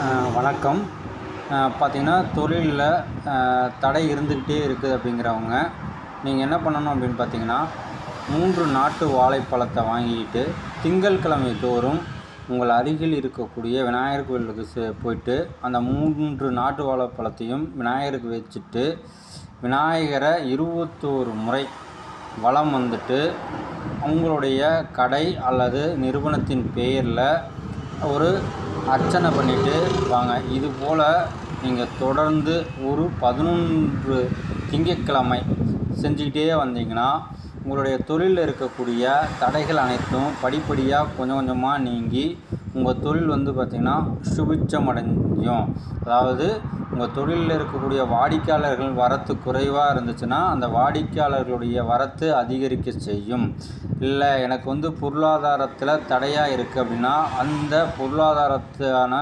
வணக்கம். பார்த்திங்கன்னா தொழிலில் தடை இருந்துக்கிட்டே இருக்குது அப்படிங்கிறவங்க நீங்கள் என்ன பண்ணணும் அப்படின்னு பார்த்தீங்கன்னா, 3 நாட்டு வாழைப்பழத்தை வாங்கிக்கிட்டு திங்கட்கிழமை தோறும் உங்கள் அருகில் இருக்கக்கூடிய விநாயகர் கோயிலுக்கு போயிட்டு அந்த 3 நாட்டு வாழைப்பழத்தையும் விநாயகருக்கு வச்சுட்டு விநாயகரை 21 முறை வலம் வந்துட்டு உங்களுடைய கடை அல்லது நிறுவனத்தின் பெயரில் ஒரு அர்ச்சனை பண்ணிவிட்டு வாங்க. இது போல் நீங்கள் தொடர்ந்து ஒரு 11 திங்கட்கிழமை செஞ்சுக்கிட்டே வந்தீங்கன்னா உங்களுடைய தொழிலில் இருக்கக்கூடிய தடைகள் அனைத்தும் படிப்படியாக கொஞ்சம் கொஞ்சமாக நீங்கி உங்கள் தொழில் பார்த்திங்கன்னா சுபிட்சம் அடையும். அதாவது உங்கள் தொழிலில் இருக்கக்கூடிய வாடிக்கையாளர்கள் வரத்து குறைவாக இருந்துச்சுன்னா அந்த வாடிக்கையாளர்களுடைய வரத்து அதிகரிக்க செய்யும். இல்லை எனக்கு பொருளாதாரத்தில் தடையாக இருக்குது அப்படின்னா அந்த பொருளாதாரத்தான